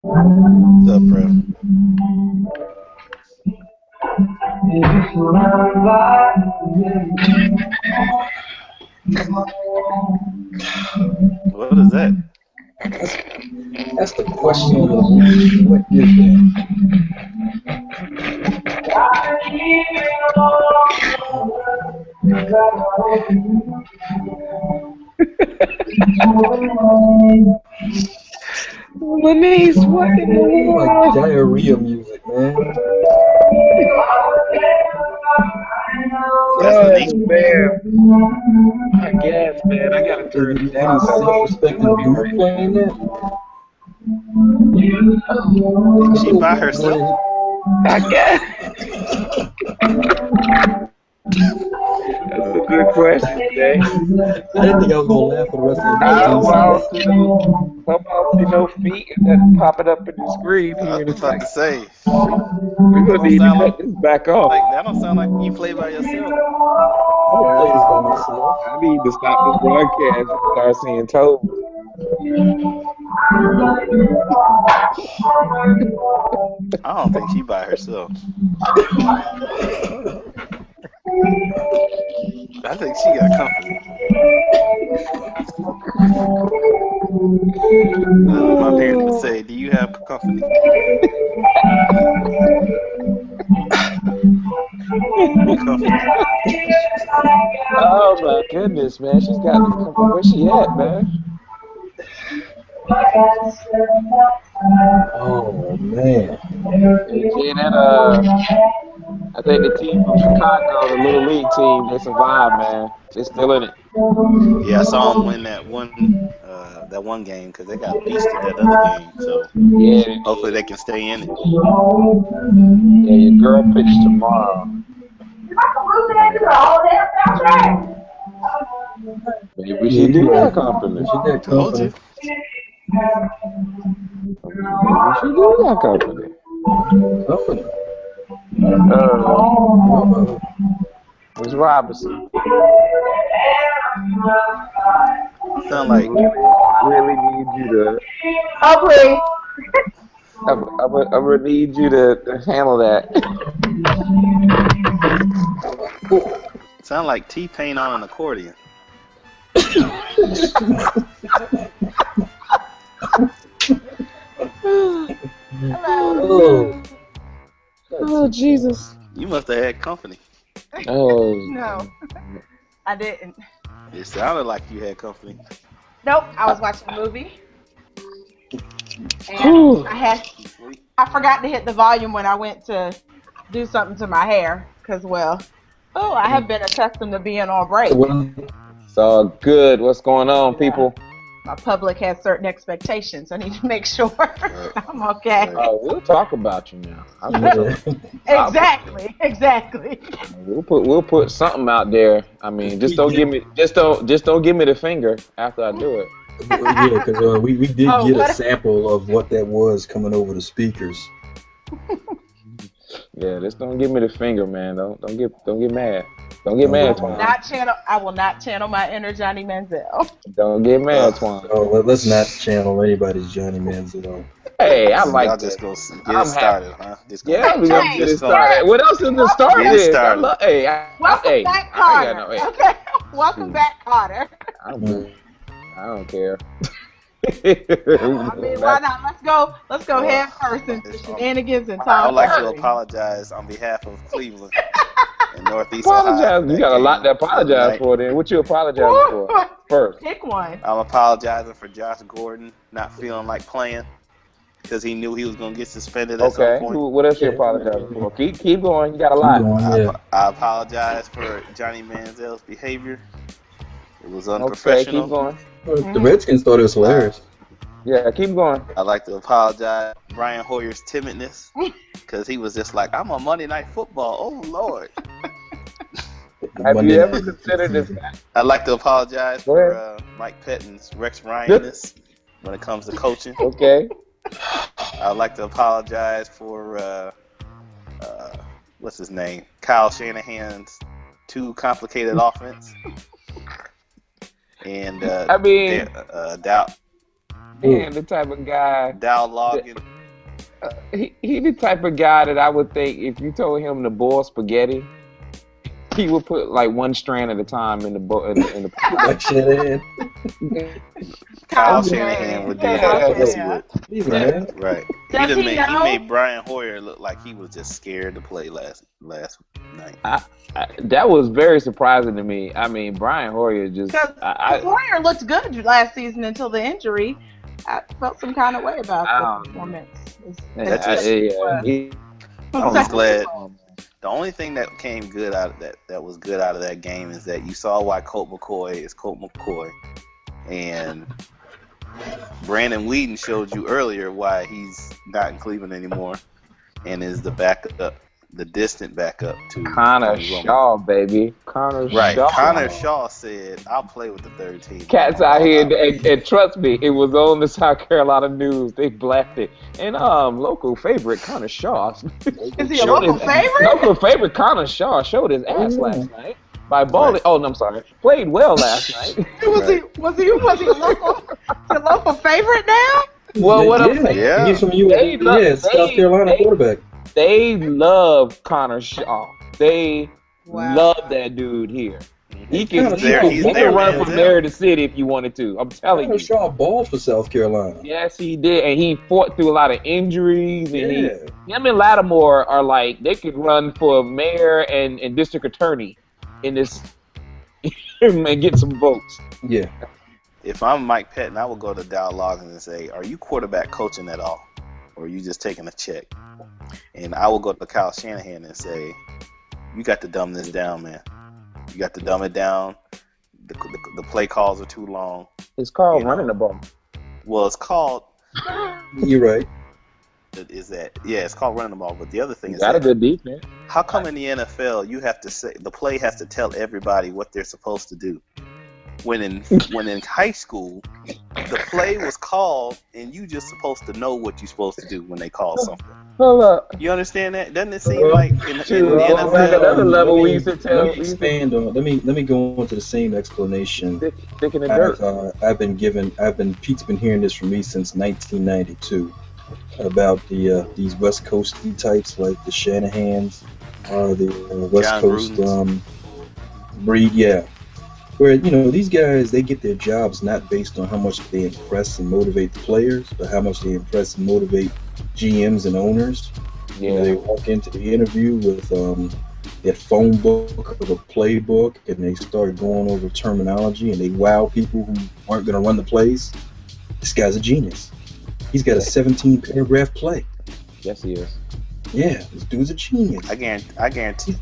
What's up, Prev? What is that? That's the question of the week. What is Lonice, what in the that? Like world? diarrhea music, man. That's Yes, Lonice. man. I guess, man. I gotta turn it down. Any self-respecting dude playing that? She by herself? I guess. That's a good question, Jay. I didn't think I was gonna laugh for the rest of the I night. don't see no feet and then pop it up in the screen I here in a was about to second. say. We're gonna need to cut this back off. That don't sound like you play by yourself. I can play this by myself. I need to stop this broadcast and start seeing toes. I don't think she by herself. I think she got company. My parents would say, "Do you have company?" Company. Oh my goodness, man. She's got the company. Where's she at, man? Oh man. Yeah, that I think the team from Chicago, the little league team, they survived, man. They're still in it. Yeah, I saw them win that one game because they got beasted that other game. So Yeah, hopefully they can stay in it. yeah, your girl pitched tomorrow. Maybe she do got company. She got Told you. Maybe she do got company. company. Miss Robinson. Sound like Really need you to. Oh, please. I'm gonna need you to handle that. sound like T-Pain on an accordion. Oh. Oh Jesus. You must have had company. Oh. No, I didn't. It sounded like you had company. Nope, I was watching a movie. And I forgot to hit the volume when I went to do something to my hair. Because, I have been accustomed to being on break. It's all good. What's going on, people? My public has certain expectations. I need to make sure I'm okay. Oh, we'll talk about you now. Exactly. We'll put something out there. I mean, just don't give me the finger after I do it. Yeah, because we did get a sample of what that was coming over the speakers. Yeah, just don't give me the finger, man. Don't get mad. Don't get mad, Twan. I will not channel my inner Johnny Manziel. Don't get mad, Twan. Oh, let's not channel anybody's Johnny Manziel. Hey, I like Y'all that. just go get it started, huh? Yeah, we gonna get it started. What else is the start? Get it started. Welcome back, Carter. Okay, welcome back, Carter. I don't care. I mean, why not? Let's go head first into shenanigans and I Tom would like to Brady. apologize on behalf of Cleveland and Northeast Apologize. Ohio. You got a lot to apologize for. Then what you apologizing for first? Pick one. I'm apologizing for Josh Gordon not feeling like playing because he knew he was going to get suspended at some point. What else you apologizing for? Keep going. You got a lot. I apologize for Johnny Manziel's behavior. It was Okay, unprofessional. keep going. The Redskins thought it was hilarious. Yeah, keep going. I'd like to apologize for Brian Hoyer's timidness because he was just like, I'm on Monday Night Football. Oh, Lord. Have you ever considered this? I'd like to apologize for Mike Pettine's Rex Ryan-ness when it comes to coaching. Okay. I'd like to apologize for, what's his name? Kyle Shanahan's too complicated offense. And I mean, Dow. Man, the type of guy. Dow Loggins he the type of guy that I would think if you told him to boil spaghetti, he would put like one strand at a time in the Like Shanahan. Kyle Shanahan would do that. Yes, he would. He's right. Right. He made Brian Hoyer look like he was just scared to play last night. That was very surprising to me. I mean, Brian Hoyer just. Hoyer looked good last season until the injury. I felt some kind of way about the performance. I'm just glad. The only thing that came good out of that was good out of that game is that you saw why Colt McCoy is Colt McCoy, and Brandon Whedon showed you earlier why he's not in Cleveland anymore, and is the backup, the distant backup to Connor Shaw, baby. Connor Shaw. Connor Shaw said, "I'll play with the third team." Cats out here, and trust me, it was on the South Carolina news. They blasted. And local favorite Connor Shaw. Is he a local favorite? Local favorite Connor Shaw showed his ass last night by balling. Oh, no, I'm sorry. Played well last night. Was he a local favorite now? Well, what I'm saying, he's from South Carolina quarterback. They love Connor Shaw. They love that dude here. He can run from there to city if you wanted to. I'm telling you. Shaw balled for South Carolina. Yes, he did, and he fought through a lot of injuries. And him and Lattimore are like they could run for mayor and district attorney in this and get some votes. Yeah. If I'm Mike Pettin, I would go to Dow Loggins and say, "Are you quarterback coaching at all, or are you just taking a check?" And I will go to Kyle Shanahan and say, "You got to dumb this down, man. You got to dumb it down. The play calls are too long." It's called running the ball. Well, it's called. You're right. It's called running the ball. But the other thing is got a good defense. How come in the NFL you have to say the play has to tell everybody what they're supposed to do? When in high school, the play was called and you just supposed to know what you're supposed to do when they call something. Hold up. You understand that? Doesn't it seem like in the NFL? Another level we used to tell. Let me expand on. Let me go into the same explanation. Stick in the dirt. Pete's been hearing this from me since 1992 about these West Coast types like the Shanahans, the West John Coast breed. Yeah. Where, these guys, they get their jobs not based on how much they impress and motivate the players, but how much they impress and motivate GMs and owners. Yeah. They walk into the interview with their phone book of a playbook, and they start going over terminology, and they wow people who aren't going to run the plays. This guy's a genius. He's got a 17-paragraph play. Yes, he is. Yeah, this dude's a genius. I guarantee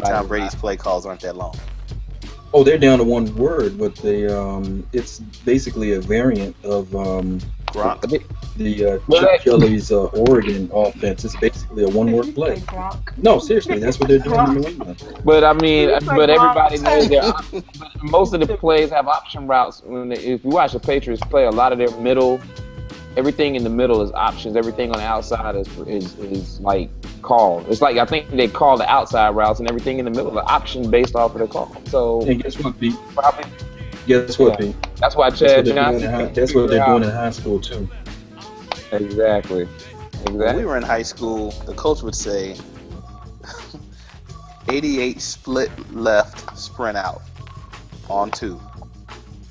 Tom Brady's play calls aren't that long. Oh, they're down to one word, but it's basically a variant of Gronk. The Chip Kelly's Oregon offense. It's basically a one-word play. No, seriously, that's what they're doing in New England. But I mean, everybody knows most of the plays have option routes. If you watch the Patriots play, a lot of their middle, everything in the middle is options. Everything on the outside is like called. It's like I think they call the outside routes, and everything in the middle is option based off of the call. So and guess what, Pete? Probably. Guess what, Pete? That's why Chad Johnson. That's what they're doing in high school too. Exactly. When we were in high school, the coach would say, 88 split left, sprint out on 2.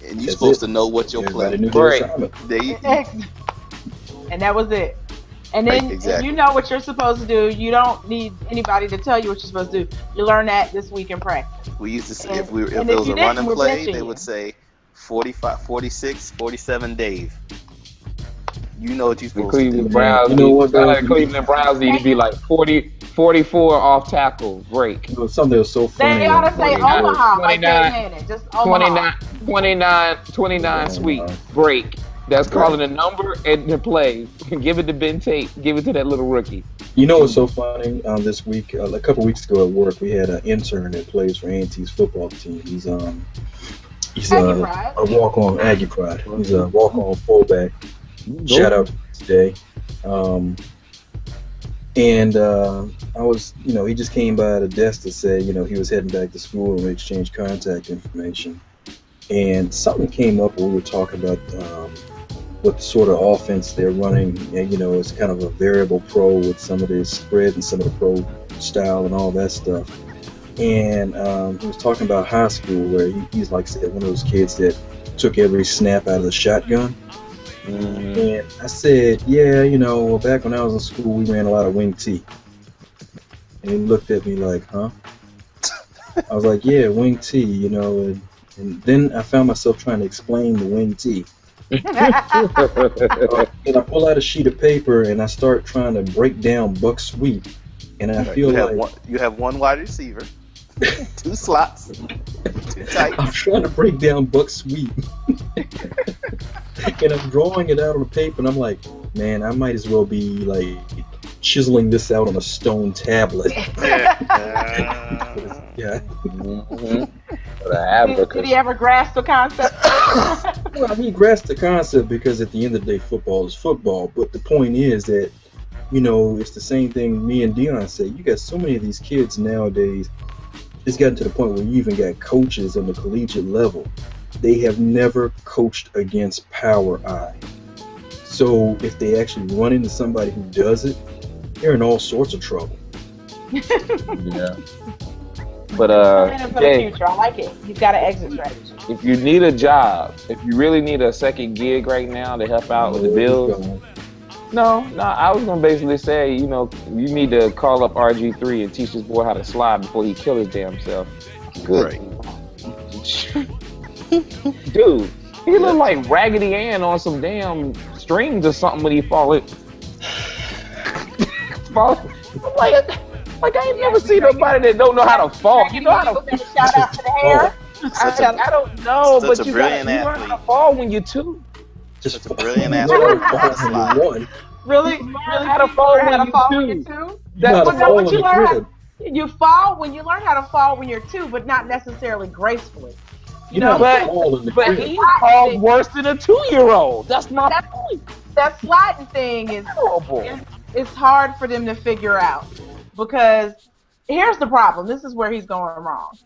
And you're supposed to know what your play is. Great. And that was it. And then if you know what you're supposed to do, you don't need anybody to tell you what you're supposed to do. You learn that this week in practice. We used to say, if there was a running play, they would say 45, 46, 47 Dave. You know what you're supposed to do. Browns, Cleveland Browns need to be like 44 off tackle, break. Something was so funny. They ought to say Omaha. 29 sweep, break. That's calling a number and the play. Give it to Ben Tate. Give it to that little rookie. You know what's so funny? This week, a couple weeks ago at work, we had an intern that plays for A&T's football team. He's a walk-on Aggie Pride. He's a walk-on fullback. Shout out today. And I was, he just came by the desk to say, he was heading back to school and we exchanged contact information. And something came up when we were talking about what sort of offense they're running. And, it's kind of a variable pro with some of the spread and some of the pro style and all that stuff. And he was talking about high school where he's like said, one of those kids that took every snap out of the shotgun. And I said, yeah, back when I was in school, we ran a lot of wing T. And he looked at me like, huh? I was like, yeah, wing T, and then I found myself trying to explain the wing T. And I pull out a sheet of paper and I start trying to break down buck sweep. And I feel you have one wide receiver, 2 slots, 2 tights. I'm trying to break down buck sweep. And I'm drawing it out on the paper and I'm like, man, I might as well be like chiseling this out on a stone tablet. Yeah. Did he ever grasp the concept? Well, he grasped the concept because at the end of the day, football is football. But the point is that, it's the same thing me and Dion said. You got so many of these kids nowadays. It's gotten to the point where you even got coaches on the collegiate level. They have never coached against power I. So if they actually run into somebody who does it, they're in all sorts of trouble. Yeah. But for the future, I like it. You've got an exit strategy. If you need a job, if you really need a second gig right now to help out with the bills, no, I was gonna basically say, you need to call up RG3 and teach this boy how to slide before he kill his damn self. Good. Right. Dude, he look like Raggedy Ann on some damn strings or something when he fall. Like I ain't never seen nobody that don't know how to fall. You know how to shout out to the hair. I don't know, but you learn how to fall when you're 2. Just a brilliant athlete. Really how to fall when you're 2? That's what you learn. You fall when you learn how to fall when you're 2, but not necessarily gracefully. But he falls worse than a 2-year-old. That's my point. That sliding thing is horrible. It's hard for them to figure out because here's the problem. This is where he's going wrong.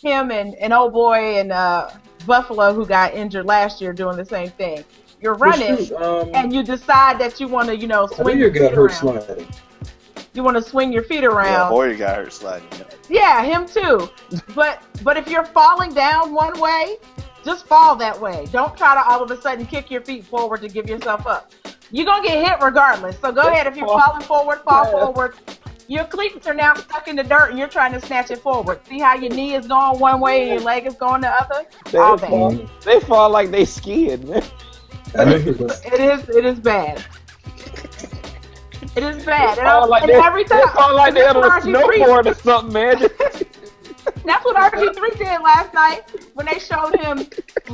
Him and old boy and Buffalo, who got injured last year, doing the same thing. You're running and you decide that you want to, swing your feet around. Sliding. You want to swing your feet around. Yeah, Hoyer got hurt sliding. Yeah, him too. But if you're falling down one way, just fall that way. Don't try to all of a sudden kick your feet forward to give yourself up. You're going to get hit regardless. So go ahead. If you're falling forward, fall forward. Your cleats are now stuck in the dirt and you're trying to snatch it forward. See how your knee is going one way and your leg is going the other? They fall like they skiing, man. It is bad. It is bad. Every time. They fall like they're on a snowboard or something, man. That's what RG3 did last night when they showed him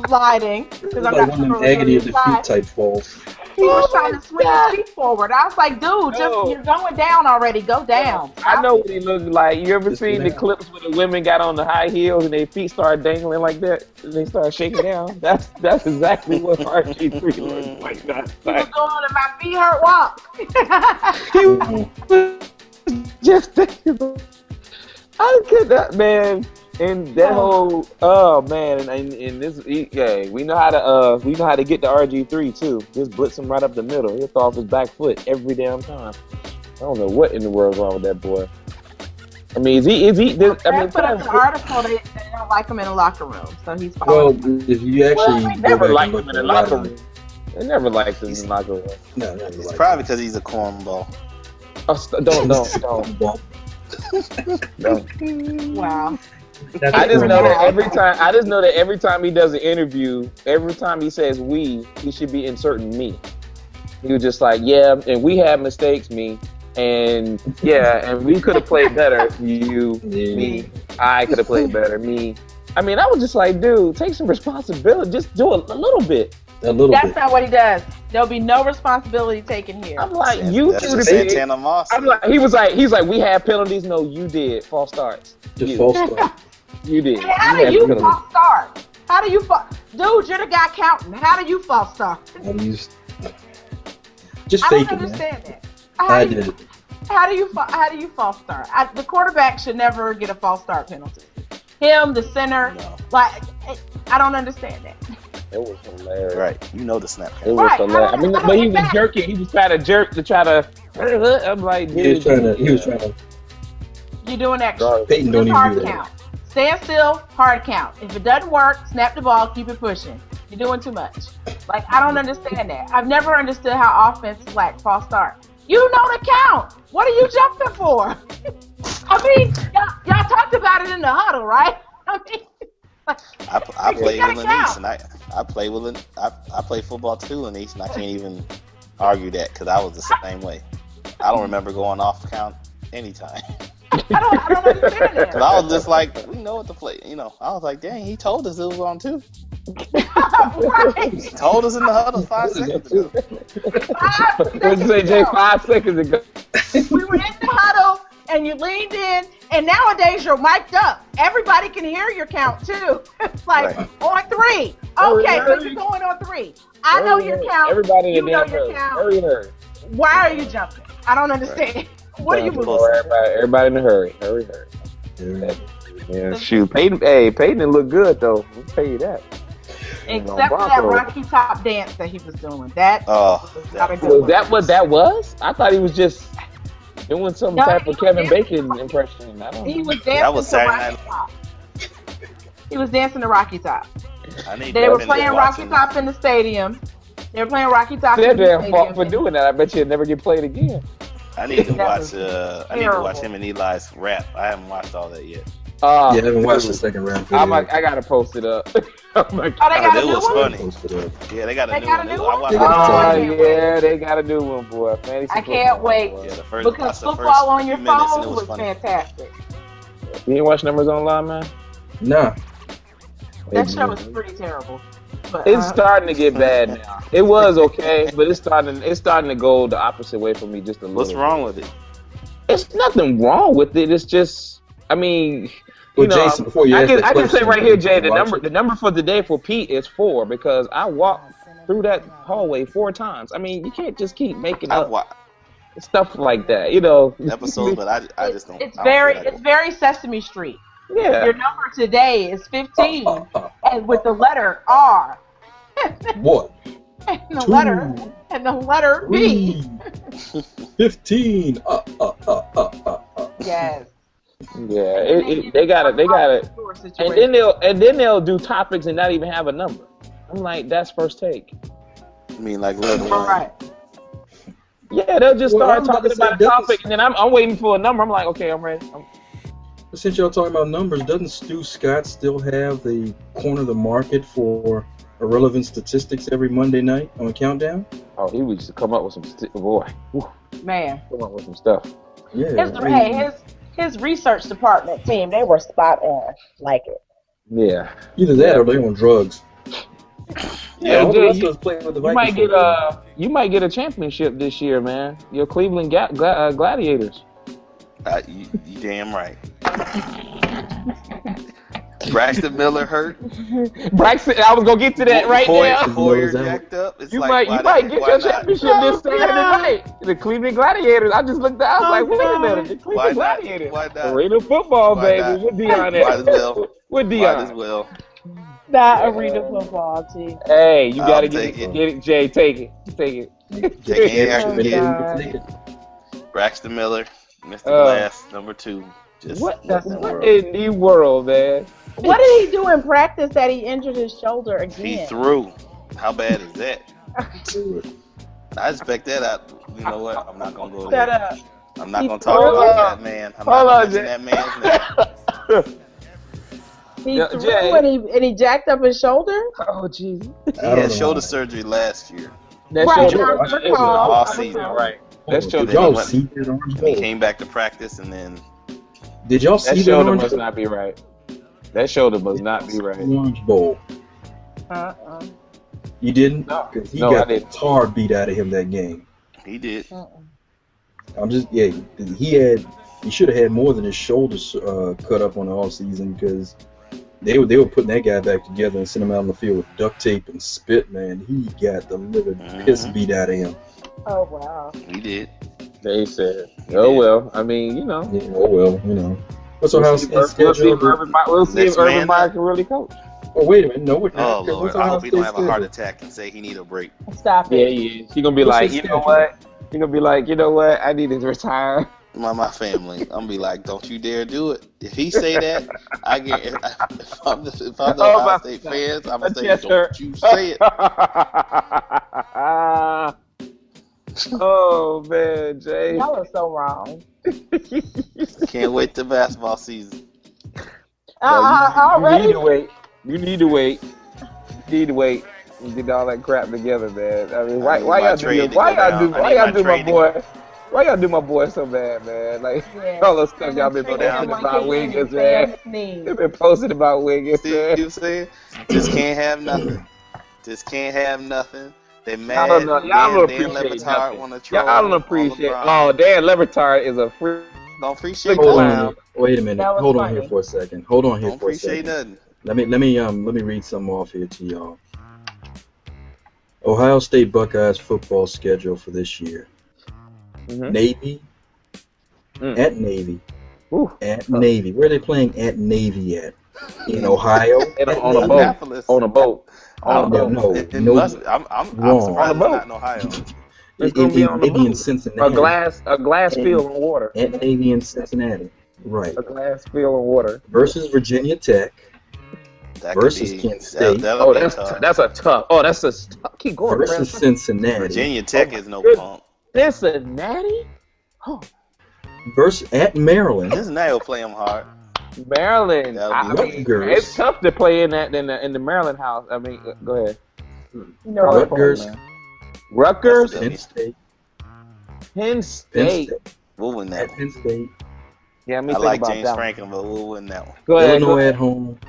sliding. Because I'm not one of them agony of defeat type falls. He was trying to swing his feet forward. I was like, dude, you're going down already. Go down. I know what he looked like. You ever seen the clips where the women got on the high heels and their feet started dangling like that? And they started shaking down? That's exactly what RG3 looked like. He was going on and my feet hurt walk. He was just thinking, I get that, man. And that whole and this we know how to get to RG3 too. Just blitz him right up the middle. He'll throw off his back foot every damn time. I don't know what in the world's wrong with that boy. I mean, is he? Put up an article they don't like him in the locker room, so he's fine. Well, if you actually they never liked him in the locker room. They never liked him in the locker room. No, it's probably because he's a cornball. Don't. Wow. I just know that every time he does an interview, every time he says "we," he should be inserting me. He was just like, "Yeah, and we had mistakes, me, and yeah, and we could have played better. You, me, I could have played better, me." I mean, I was just like, "Dude, take some responsibility. Just do it a little bit." That's not what he does. There'll be no responsibility taken here. I'm like, you two did. I'm like, he's like, we had penalties. No, you did. False starts. Just false starts. You did. Hey, how do you false start? How do you dude? You're the guy counting. How do you false start? Just fake it. I don't understand that. I did it. How do you false start? The quarterback should never get a false start penalty. Him, the center, I don't understand that. It was hilarious. Right. You know the snap It count. was Right, hilarious. I mean, but he was exactly. jerking. He was trying to jerk to try to. I'm like, dude, He was trying to. You're doing extra. Peyton don't even Hard do that. count. Stand still, hard count. If it doesn't work, snap the ball, keep it pushing. You're doing too much. Like, I don't understand that. I've never understood how offenses like false start. You know the count. What are you jumping for? I mean, y'all talked about it in the huddle, right? I mean, like, I play with Lonice, count. and I play with I play football too, Lonice, and I can't even argue that because I was the same way. I don't remember going off count anytime. I don't understand that. Cause I was just like, we know what to play. You know, I was like, dang, he told us it was on 2. Right. He told us in the huddle 5 seconds ago. What did you say, Jay? 5 seconds ago. We were in the huddle, and you leaned in, and nowadays you're mic'd up. Everybody can hear your count too. It's like Right. on 3. Okay, so you're going on 3. I know your count. Everybody in You the know damn your hurry. count. Hurry, hurry. Why are you jumping? I don't understand. What are you moving? Everybody in a hurry. Hurry. Yeah. Yeah, shoot. Peyton didn't look good though. We'll tell you that. Except for that Rocky Top dance that he was doing. That was not a good Was one. that what that was? I thought he was just doing some type he of was Kevin dancing. Bacon impression. I don't He know. was That was dancing to Saturday Rocky Top. He was dancing to Rocky Top. I need They were Devin playing to Rocky watch Top in the stadium. They were playing Rocky Top They're in the damn stadium. fault for doing that. I bet you'll never get played again. I need to That watch. was I need to watch terrible. him and Eli's rap. I haven't watched all that yet. Yeah, I haven't watched the second round. I gotta post it up. Oh my Oh, they god. got a It new was one? funny. Yeah, they got a They new got one. a new I one? watched They it. got a new one. Yeah, they got a new one, boy. Fantasy I football, can't wait. boy. Yeah, the first, Because watched the football first on your few minutes and phone it was funny. fantastic. You didn't watch Numbers Online, man? Nah. That show was pretty terrible. But, It's starting to get bad now. It was okay, but it's starting to go the opposite way for me just a little. What's wrong with it? It's nothing wrong with it. It's just, I mean, Well, Jason, before you I ask can, that I can say question, right here, Jay, the watch number for the day for Pete is 4 because I walked through that hallway 4 times. I mean, you can't just keep making I've up watched stuff like that, you know. episodes, but I just don't. It's I don't very feel like it's very Sesame Street. Yeah. Your number today is 15, and with the letter R. What? And the letter B. 15. Yes. Yeah, they got it. And then they'll do topics and not even have a number. I'm like, that's first take. I mean, like, look, All right. Yeah, they'll just Well, start I'm about talking to say, about a topic, and then I'm waiting for a number. I'm like, okay, I'm ready. Since y'all talking about numbers, doesn't Stu Scott still have the corner of the market for irrelevant statistics every Monday night on Countdown? Oh, he would just come up with some boy. Whew, Man. come up with some stuff. Yeah. His research department team, they were spot on. Like it. Yeah. Either that or they're on drugs. Yeah, all the Jay, rest of us playing with the Vikings. you might get a championship this year, man. Your Cleveland Gladiators. you damn right. Braxton Miller hurt. Braxton, I was gonna get to that right now. Hoyer jacked up. It's You like, might get your championship this Saturday night. The Cleveland Gladiators. I just looked out. I was like, wait a minute. The Cleveland Gladiators. Why not? Arena football, Why baby. not? With Deion Might as well. With Might as Deion. well. That arena football team. Hey, you gotta I'll take it. get it, Jay. Take it. Take it. Take it. I can Oh, get God. Braxton Miller, Mr. Glass, number 2. Just What world. in the world, man? What did he do in practice that he injured his shoulder He again? threw. How bad is that? I expect that out. You know what? I'm not gonna go Shut there. up. I'm not He gonna talk threw about up. that man. I'm Hold not on, gonna mention that man's name. He Yeah, threw Jay. and he jacked up his shoulder? Oh, jeez. He had shoulder surgery last year. That Right, shoulder, I it was recall. All I season, recall. right. That Did shoulder, y'all went- see that orange And he bowl? came back to practice, and then Did y'all that see that shoulder orange must bowl? not be right. That shoulder must not be right. Orange bowl. You didn't? No. Because he No, got I the didn't. tar beat out of him that game. he did. I'm just he should have had more than his shoulders cut up on the all season because they were putting that guy back together and sent him out on the field with duct tape and spit. Man, he got the living piss beat out of him. Oh, wow. He did. They said, "Oh well." I mean, you know. Yeah, oh well, you know. What's our house We'll see if schedule? Urban Meyer Next can man really coach. Oh, wait a minute. No, we're Oh not. Lord, What's I Ohio hope he don't State's have a heart schedule? attack and say he need a break. Stop Yeah, it. he is. He gonna be What's like, his you know schedule? what? He gonna be like, you know what? I need to retire. My family, I'm gonna be like, don't you dare do it. If he say that, if I'm the Ohio State fans, I'm gonna say, don't you say it. Oh man, Jay. Y'all are so wrong. Can't wait till basketball season. Already? You need to wait. You need to wait. You need to wait and get all that crap together, man. I mean, why y'all do my boy so bad, man? Like all the stuff y'all been posting about Wiggins, man. They've been posting about Wiggins. See what I'm saying? Just can't have nothing. Just can't have nothing. They mad. Y'all don't Dan appreciate Lebatard want to troll. Y'all don't appreciate. Oh, Dan Lebatard is a free. Don't appreciate Hold nothing. on. Wait a minute. Hold on here for a second. Hold on here Don't for a appreciate second. nothing. Let me read something off here to y'all. Ohio State Buckeyes football schedule for this year. Mm-hmm. Navy. At Navy. Ooh. At Navy. Where are they playing at Navy at? In Ohio? On a boat. On a boat. No, I'm wrong. surprised it's not in Ohio. It's gonna be on the Navy in boat. Cincinnati. A glass field in water. At Navy in Cincinnati. Right. A glass field in water. Versus Virginia Tech. Versus Kent State. That's a tough. Oh, that's a keep going. Versus Cincinnati. Virginia Tech is no punk. Cincinnati. Oh. Versus at Maryland. Cincinnati will play them hard. Maryland. I mean, it's tough to play in the Maryland house. I mean, go ahead. Rutgers. Rutgers. Penn State. Penn State. We'll win that. Penn State. Yeah, I like James Franklin, but we'll win that one. Go ahead. Illinois at home.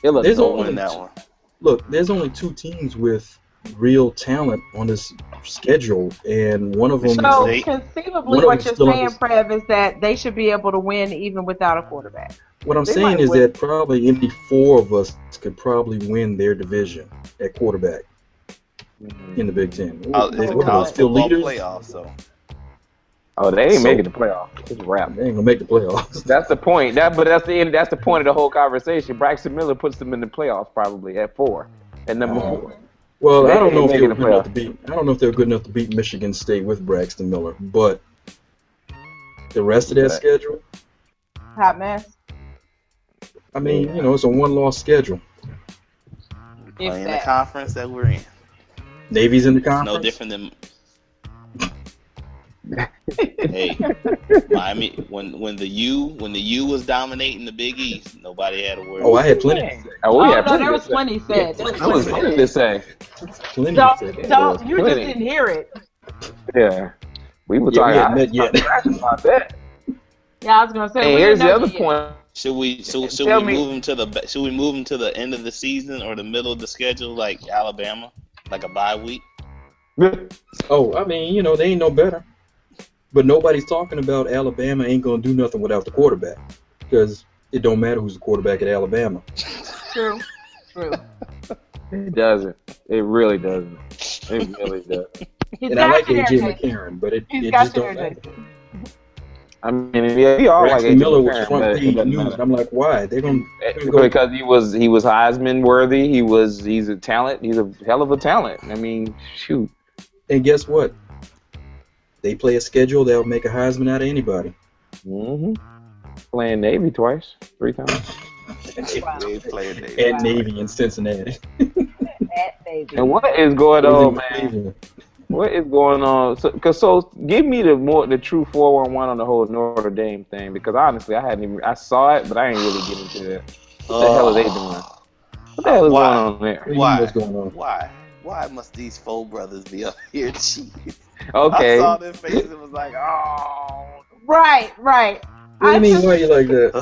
Illinois will win that one. Look, there's only two teams with real talent on this schedule, and one of them. So conceivably, what you're saying, Prev, is that they should be able to win even without a quarterback. What I'm saying is that probably any four of us could probably win their division at quarterback in the Big Ten. Still leaders? Playoffs, so. Oh, they ain't making the playoffs. It's a wrap. They ain't gonna make the playoffs. That's the point. That's the point of the whole conversation. Braxton Miller puts them in the playoffs probably at 4, at number 4. Well, I don't know if they were good enough to beat. I don't know if they were good enough to beat Michigan State with Braxton Miller, but the rest of that schedule, hot mess. I mean, it's a one-loss schedule. Playing the conference that we're in. Navy's in the conference. No different than. Hey, Miami. When the U was dominating the Big East, nobody had a word. Oh, I had plenty to say. There was plenty said. There was plenty to say. Plenty to say. You just didn't hear it. Yeah, we were talking about that. Yeah, I was gonna say. Hey, here's the other point. Should we move them to the end of the season or the middle of the schedule, like Alabama, like a bye week? Oh, I mean, they ain't no better. But nobody's talking about Alabama ain't going to do nothing without the quarterback. Because it don't matter who's the quarterback at Alabama. True. It doesn't. It really doesn't. It really doesn't. And I like A.J. McCarron, but it just don't matter. I mean, yeah, we all like A.J. Miller was front McCarron, page news, and I'm like, why? They're going to go because he was Heisman worthy. He's a talent. He's a hell of a talent. I mean, shoot. And guess what? They play a schedule that'll make a Heisman out of anybody. Mm-hmm. Playing Navy 3 times. At Navy in Cincinnati. At Navy. And what is going on, man? What is going on? So give me the true 411 on the whole Notre Dame thing, because honestly, I saw it, but I ain't really get into it. What the hell are they doing? What the hell is going on there? What's going on? Why must these four brothers be up here cheating? Okay. I saw their faces and was like, oh. Right. What do you mean, why you like that?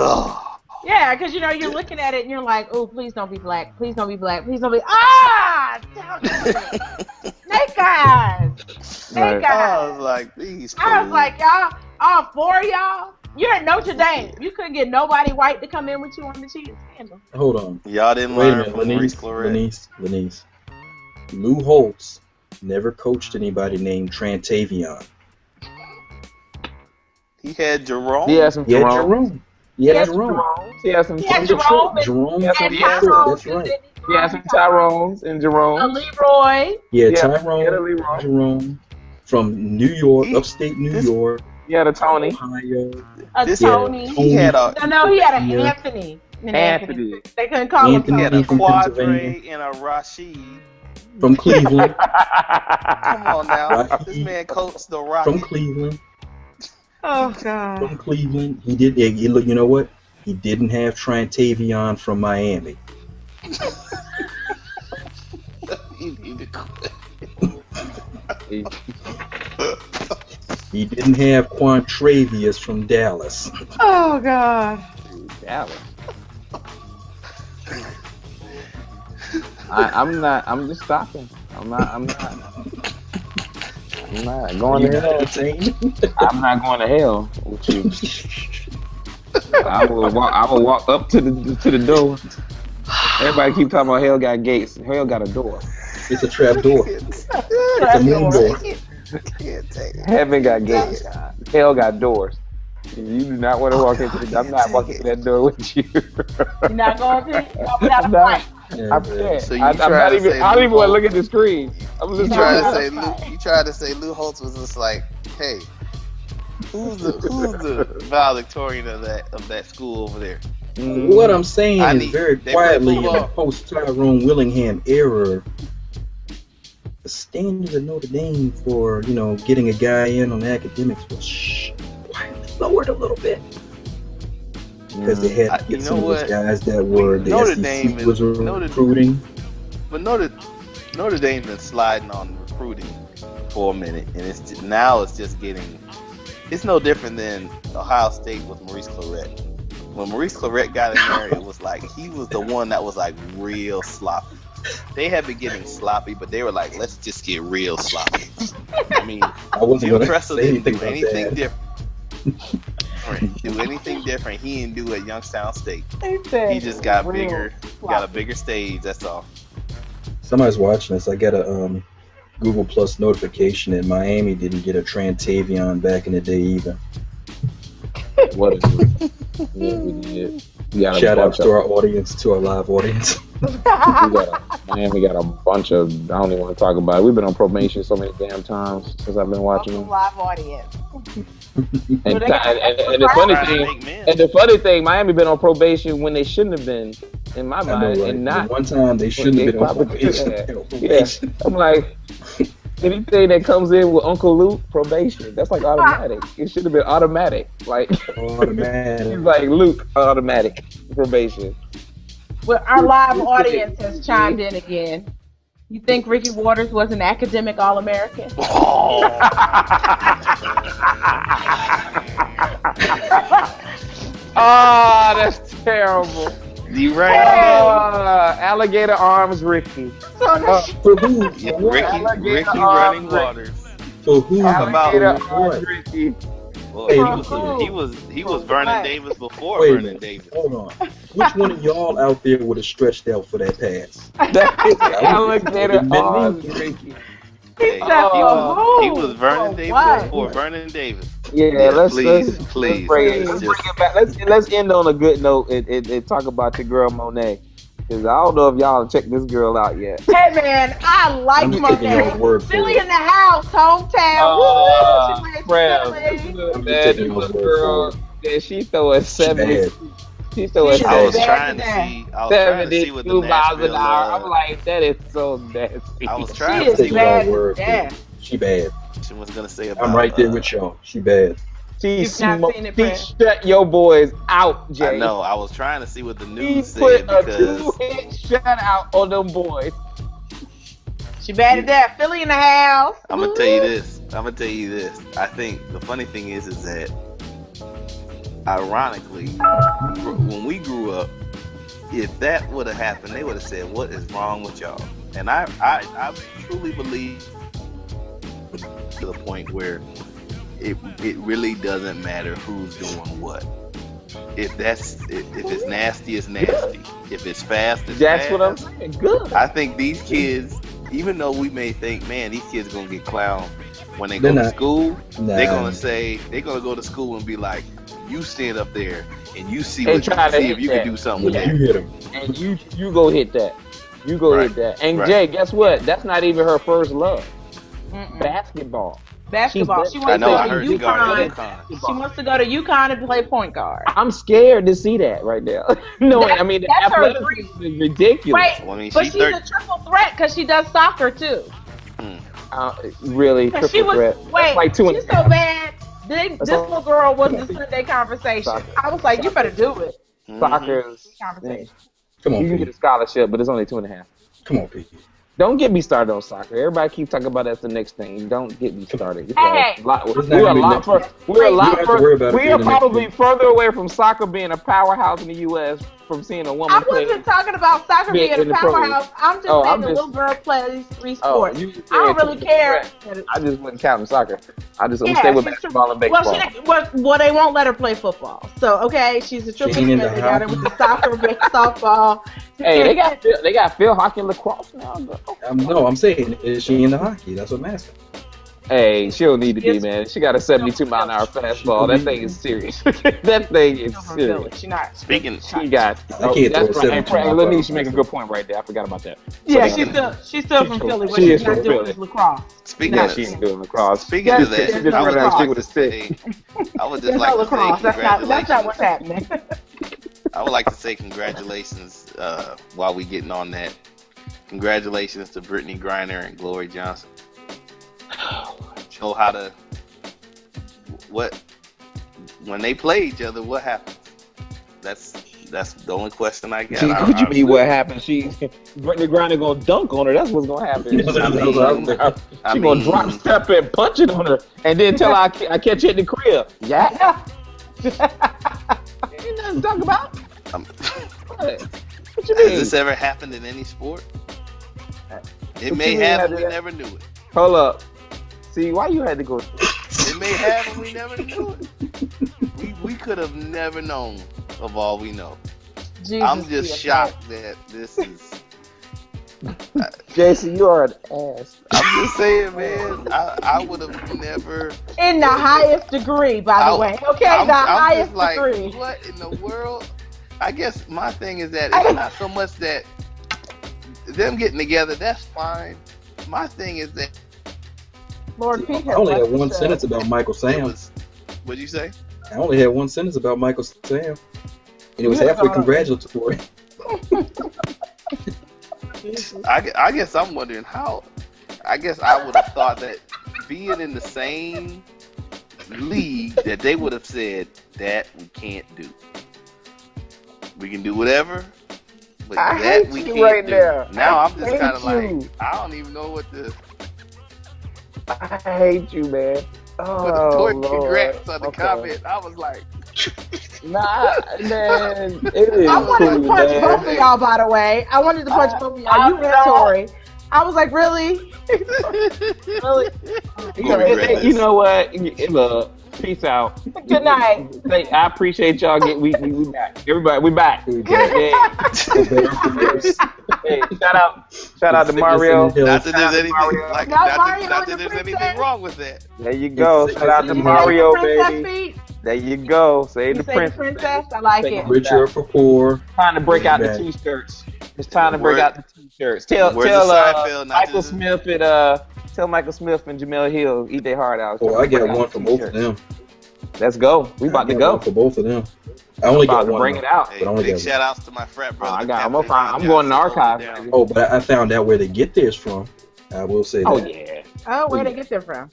Yeah, because you're looking at it and you're like, oh, please don't be black. Please don't be black. Please don't be. Snake eyes. Snake eyes. I was like, these fools. I was like, y'all, all 4 of y'all. You're at Notre Dame. You couldn't get nobody white to come in with you on the cheating scandal. Hold on. Y'all didn't learn from Lonice. Lou Holtz never coached anybody named Trantavion. He had Jerome. He had some Jerome. He had Jerome. He had some Jerome. Jerome. That's right. Yeah, some Tyrones and Jerome. Leroy. Yeah, Yeah, Tyrone, Leroy. Jerome, from New York, He- upstate New this- York, Yeah, the Tony. Ohio. This- Tony. he had a No, he had an Yeah. Anthony. Anthony. They couldn't call him Anthony he had Tony. a from Pennsylvania. Quadre and a Rashid. From Cleveland. Come on now, Right. this man coached the From Rockets. Cleveland. Oh God. From Cleveland. He did. You know what? He didn't have Trantavion from Miami. He need to quit. He didn't have Quantravius from Dallas. Oh God. Dallas. I'm not. I'm just stopping. I'm not going to hell. I'm not going to hell with you. I will walk up to the door. Everybody keep talking about hell got gates. Hell got a door. It's a trap door. It's a moon door. Can't take it. Heaven got gates. Hell got doors. You do not want to walk into. I'm not walking through that door with you. You're not going to without a I'm not. fight. I'm scared. So you I'm trying not to even. say I don't even want to Lou look at the screen. I'm You just tried trying to say you tried to say Lou Holtz was just like, hey, who's the valedictorian of that school over there? What I'm saying I is need- very they quietly play in the football. post Tyrone Willingham era, the standard of Notre Dame for getting a guy in on academics was quietly lowered a little bit because they had to You get know some of those what? guys that were the Notre SEC Dame is- was recruiting. But Notre Dame been sliding on recruiting for a minute, and it's just getting. It's no different than Ohio State with Maurice Claret. When Maurice Claret got in there, it was like he was the one that was like real sloppy. They had been getting sloppy, but they were like, let's just get real sloppy. I mean, I wasn't Jim going to Tressel say didn't anything do about anything that. different. Do anything different. He didn't do at Youngstown State. He said He just got real bigger, got a bigger stage. That's all. Somebody's watching this. I got a Google Plus notification that Miami didn't get a Trantavion back in the day either. What is it? Yeah, we did. We got a Shout out bunch to our audience, to our live audience. Miami got a bunch of. I don't even want to talk about it. We've been on probation so many damn times since I've been watching them. live audience. And they got- the funny Trying to thing, make men. and the funny thing, Miami been on probation when they shouldn't have been, in my I know, mind, right? and The not. one time they shouldn't have been on Probably probation. could Yeah, I'm like, anything that comes in with Uncle Luke, probation, that's like automatic. It should have been automatic. Like, Automatic. he's like Luke, automatic probation. Well, our live audience has chimed in again. You think Ricky Waters was an academic All-American? Ah, that's terrible. You right. Alligator arms, Ricky. For who? Yeah, For what? Ricky running waters. For who? How about- Alligator For what? arms, Ricky. Well, Hey, he was Vernon Right. Davis before Wait a Vernon minute. Davis. Hold on. Which one of y'all out there would have stretched out for that pass? Alligator arms, Ricky. Hey, Oh, he was Vernon oh, Davis what? before Vernon Davis. Yeah, let's please. bring Let's it just- back. Let's end on a good note and talk about your girl Monet. Because I don't know if y'all checked this girl out yet. Hey man, I like I'm taking y'all's word for Philly it. in the house, hometown. Woo! She Prev, went to this Philly. I'm bad taking y'all's word girl. for Yeah, she throw a 70. bad. She throw a She's I was bad 70. trying to today. see. I was trying to see what the 72 miles an Nashville. hour. I'm like, that is so nasty. I was She trying to is see Taking what bad y'all word to for it. death. She bad. she was gonna say about. I'm right there with y'all. She bad. She You've not smoked. seen it, She Prev. shut your boys out, Jay. I know. I was trying to see what the He news put said a because 2-hit shutout on them boys. She bad to death. Philly in the house. I'm gonna tell you this. I think the funny thing is that ironically, when we grew up, if that would have happened, they would have said, "What is wrong with y'all?" And I truly believe to the point where it really doesn't matter who's doing what. If it's nasty, it's nasty. If it's fast, it's That's fast. what I'm saying. Good. I think these kids, even though we may think, man, these kids gonna get clowned when they They're go to not. school, Nah. they're gonna go to school and be like, you stand up there and you see And what try to see hit if you that. can do something with You that. hit him. And you go hit that. You go hit that. And Jay, guess what? That's not even her first love. Basketball. Basketball. She wants to go to UConn. She wants to go to UConn and play point guard. I'm scared to see that right now. No, I mean, the athleticism is ridiculous. Wait, but she's a triple threat because she does soccer too. Really, triple threat. Wait, like she's so bad. This little girl was the Sunday conversation. I was like, you better do it. Soccer conversation. Come on, you can get a scholarship, but it's only 2.5. Come on, Pete. Don't get me started on soccer. Everybody keep talking about that's the next thing. Don't get me started. Hey. We are probably further away from soccer being a powerhouse in the U.S. from seeing a woman play. I wasn't talking about soccer being a powerhouse. I'm just saying the little girl plays 3 sports. I don't really care. I just wasn't counting soccer. I'm stay with basketball and baseball. Well, they won't let her play football. So, okay, she's a triple threat. They got her with the soccer, softball. Hey, they got field hockey and lacrosse now. No, I'm saying, is she into hockey? That's what I'm asking. Hey, she don't need to be, man. She got a 72-mile-an-hour fastball. That thing is serious. That thing is serious. She not. Speaking, she got. That's right. Lonice, you make a good point right there. I forgot about that. Yeah, she's still from Philly. What she's not doing is lacrosse. Speaking of she's doing lacrosse. Speaking of that, she just run down with a stick. I would just like to say congratulations. That's not what's happening. I would like to say congratulations while we getting on that. Congratulations to Brittany Griner and Glory Johnson. Show how to when they play each other, what happens? That's the only question I got. What you mean? What happens? Brittany Griner gonna dunk on her. That's what's gonna happen. She gonna drop step and punch it on her, and then tell her I catch it in the crib. Yeah. Ain't nothing to talk about. What you mean? Has this ever happened in any sport? It may have, and we never knew it. Hold up. See, why you had to go? It may have, and we never knew it. We could have never known of all we know. Jesus, I'm just shocked that this is. Jason, you are an ass. I'm just saying, man. I would have never. In the highest degree, by the way. Okay, I'm highest degree. Like, what in the world? I guess my thing is that it's not so much that them getting together. That's fine. My thing is that. Lord Pete I only had one sentence about Michael Sam. What'd you say? I only had one sentence about Michael Sam. And it was halfway congratulatory. I guess I'm wondering how. I guess I would have thought that being in the same league that they would have said that we can't do. We can do whatever, but that we can't right do. Now. Now I'm just kind of like, I don't even know what to. I hate you, man. Oh, congrats on the comment. I was like, nah, man. It is I wanted to punch both of y'all, by the way. I wanted to punch both of y'all. You and Tori. I was like, really? Really? You know what? Look, peace out. Good night. I appreciate y'all. We back. Everybody, we back. Hey, shout out to Mario. Not that there's anything wrong with that. There you go. Shout out to Mario, baby. There you go. Save the princess. I like it. Richer for poor. Time to break out the t-shirts. It's time to break out the t-shirts. Tell Michael Smith and Jamel Hill eat their heart out. Oh, I get one for both of them. Let's go. We about to go for both of them. I only got one. Bring it out. Hey, big shout outs to my frat brother. I'm going to the archive. Oh, but I found out where they get theirs from. I will say that. Oh yeah. Oh, where they get there from?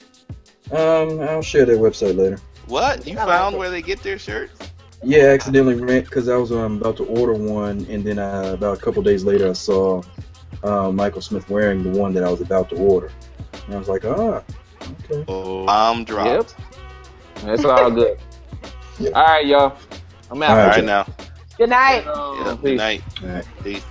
I'll share their website later. What? You found where they get their shirts? Yeah, I accidentally ran because I was about to order one, and then about a couple days later, I saw Michael Smith wearing the one that I was about to order, and I was like, okay. I'm dropped. Yep. That's all good. Yep. All right, y'all. I'm out. All right now. Good night. Yeah, good night. All right. Peace.